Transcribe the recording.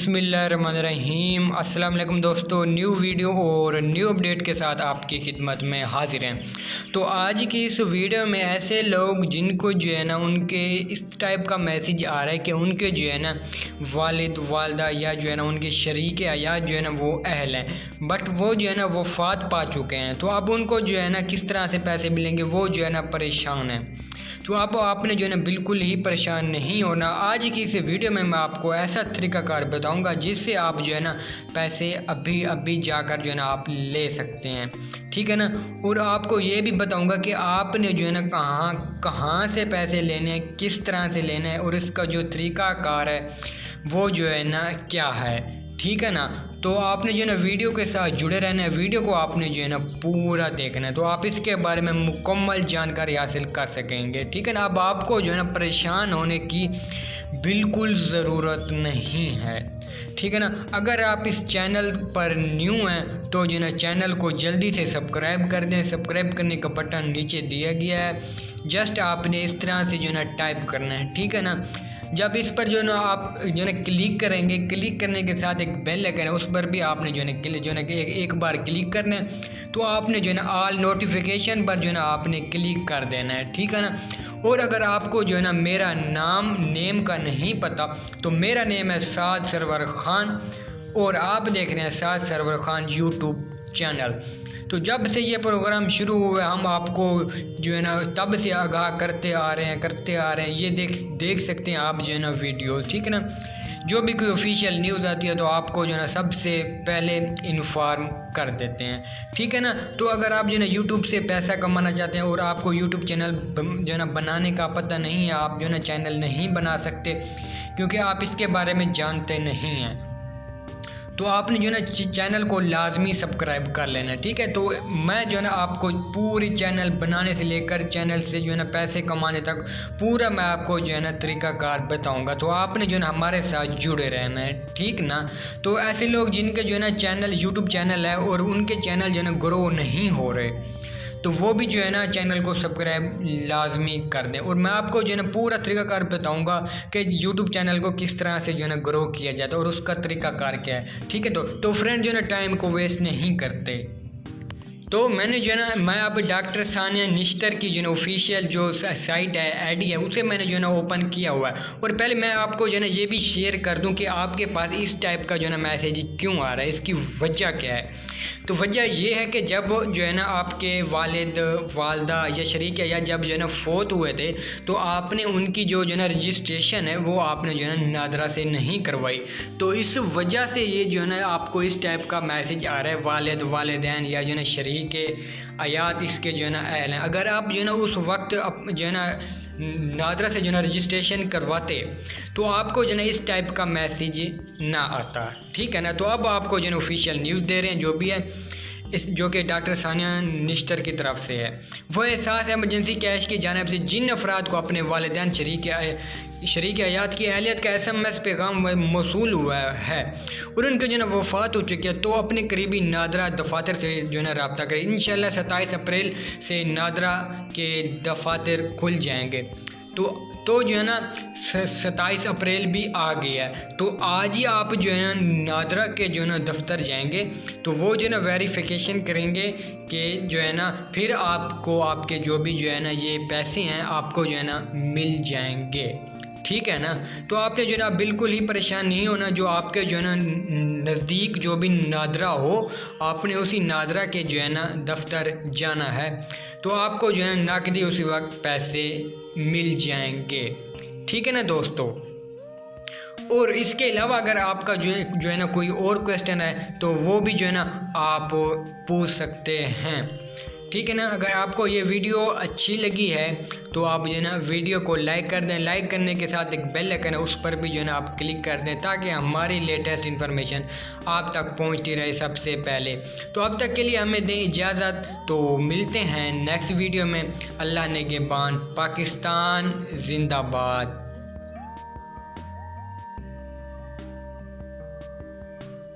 बिस्मिल्लाहिर्रहमानिर्रहीम। अस्सलाम वालेकुम दोस्तों, न्यू वीडियो और न्यू अपडेट के साथ आपकी खिदमत में हाजिर हैं। तो आज की इस वीडियो में ऐसे लोग जिनको जो है ना उनके इस टाइप का मैसेज आ रहा है कि उनके जो है ना वालिद वालदा या जो है ना उनके शरीक या जो है ना वो अहल हैं, बट वो जो है ना वो फात पा चुके हैं। तो अब उनको जो है ना किस तरह से पैसे मिलेंगे, वो जो है ना परेशान है। तो अब आपने जो है ना बिल्कुल ही परेशान नहीं होना। आज की इस वीडियो में मैं आपको ऐसा तरीकाकार बताऊंगा जिससे आप जो है ना पैसे अभी जाकर जो है ना आप ले सकते हैं, ठीक है ना। और आपको ये भी बताऊंगा कि आपने जो है ना कहाँ से पैसे लेने हैं, किस तरह से लेने हैं और इसका जो तरीकाकार है वो जो है ना क्या है, ठीक है ना। तो आपने जो है ना वीडियो के साथ जुड़े रहना है, वीडियो को आपने जो है ना पूरा देखना है तो आप इसके बारे में मुकम्मल जानकारी हासिल कर सकेंगे, ठीक है ना। अब आपको जो है ना परेशान होने की बिल्कुल ज़रूरत नहीं है, ठीक है ना। अगर आप इस चैनल पर न्यू हैं तो जो है ना चैनल को जल्दी से सब्सक्राइब कर दें। सब्सक्राइब करने का बटन नीचे दिया गया है, जस्ट आपने इस तरह से जो है ना टाइप करना है, ठीक है ना। जब इस पर जो है ना आप जो है ना क्लिक करेंगे, क्लिक करने के साथ एक बेल आइकन है उस पर भी आपने जो है ना एक बार क्लिक करना है। तो आपने जो है ना ऑल नोटिफिकेशन पर जो है ना आपने क्लिक कर देना है, ठीक है ना। और अगर आपको जो है ना मेरा नेम का नहीं पता तो मेरा नेम है साद सरवर खान और आप देख रहे हैं साद सरवर खान यूट्यूब चैनल। तो जब से ये प्रोग्राम शुरू हुआ हम आपको जो है ना तब से आगाह करते आ रहे हैं। ये देख सकते हैं आप जो है ना वीडियो, ठीक है ना। जो भी कोई ऑफिशियल न्यूज़ आती है तो आपको जो है ना सबसे पहले इन्फॉर्म कर देते हैं, ठीक है ना। तो अगर आप जो है ना यूट्यूब से पैसा कमाना चाहते हैं और आपको यूट्यूब चैनल जो है ना बनाने का पता नहीं है, आप जो है ना चैनल नहीं बना सकते क्योंकि आप इसके बारे में जानते नहीं हैं, तो आपने जो है ना चैनल को लाजमी सब्सक्राइब कर लेना है, ठीक है। तो मैं जो है ना आपको पूरी चैनल बनाने से लेकर चैनल से जो है ना पैसे कमाने तक पूरा मैं आपको जो है ना तरीकाकार बताऊंगा। तो आपने जो है ना हमारे साथ जुड़े रहना है, ठीक ना। तो ऐसे लोग जिनके जो है ना चैनल यूट्यूब चैनल है और उनके चैनल जो है ना ग्रो नहीं हो रहे तो वो भी जो है ना चैनल को सब्सक्राइब लाजमी कर दें। और मैं आपको जो है ना पूरा तरीकाकार बताऊंगा कि यूट्यूब चैनल को किस तरह से जो है ना ग्रो किया जाता है और उसका तरीकाकार क्या है, ठीक है। तो फ्रेंड जो है ना टाइम को वेस्ट नहीं करते। तो मैंने जो है ना मैं अब डॉक्टर सानिया निश्तर की जो है ना ऑफिशियल जो साइट है आईडी है उसे मैंने जो है ना ओपन किया हुआ है। और पहले मैं आपको जो है ना ये भी शेयर कर दूं कि आपके पास इस टाइप का जो है ना मैसेज क्यों आ रहा है, इसकी वजह क्या है। तो वजह ये है कि जब जो है ना आपके वालिद वालदा या शरीक या जब जो है ना फोत हुए थे तो आपने उनकी जो है ना रजिस्ट्रेशन है वो आपने जो है ना नादरा से नहीं करवाई। तो इस वजह से ये जो है ना आपको इस टाइप का मैसेज आ रहा है वालिद वालिदैन या जो है ना शरीक के आयात इसके जो है ना अहल हैं। अगर आप जो है ना उस वक्त जो है ना नादरा से जो है ना रजिस्ट्रेशन करवाते तो आपको जो है ना इस टाइप का मैसेज ना आता, ठीक है ना। तो अब आपको जो है ना ऑफिशियल न्यूज़ दे रहे हैं जो भी है इस जो कि डॉक्टर सानिया निश्तर की तरफ से है। वह एहसास इमरजेंसी कैश की जानिब से जिन अफराद को अपने वालिदैन शरीक हयात की अहलियत का SMS पैगाम मौसूल हुआ है और उनके जो है ना वफ़ात हो चुकी है तो अपने करीबी नादरा दफातर से जो है ना रब्ता करें। इंशाल्लाह 27 अप्रैल से नादरा के दफातर खुल जाएंगे। तो जो है ना 27 अप्रैल भी आ गया है तो आज ही आप जो है ना नादरा के जो है ना दफ्तर जाएंगे तो वो जो है ना वेरिफिकेशन करेंगे कि जो है ना फिर आपको आपके जो भी जो है ना ये पैसे हैं आपको जो है ना मिल जाएंगे, ठीक है ना। तो आपने जो है ना बिल्कुल ही परेशान नहीं होना। जो आपके जो है ना नज़दीक जो भी नादरा हो आपने उसी नादरा के जो है ना दफ्तर जाना है तो आपको जो है ना नकदी उसी वक्त पैसे मिल जाएंगे, ठीक है ना दोस्तों। और इसके अलावा अगर आपका जो है ना कोई और क्वेश्चन है तो वो भी जो है ना आप पूछ सकते हैं, ठीक है ना। अगर आपको ये वीडियो अच्छी लगी है तो आप जो है ना वीडियो को लाइक कर दें। लाइक करने के साथ एक बेल आइकन है उस पर भी जो है ना आप क्लिक कर दें ताकि हमारी लेटेस्ट इन्फॉर्मेशन आप तक पहुंचती रहे सबसे पहले। तो अब तक के लिए हमें दें इजाज़त, तो मिलते हैं नेक्स्ट वीडियो में। अल्लाह नेगेबान, पाकिस्तान जिंदाबाद।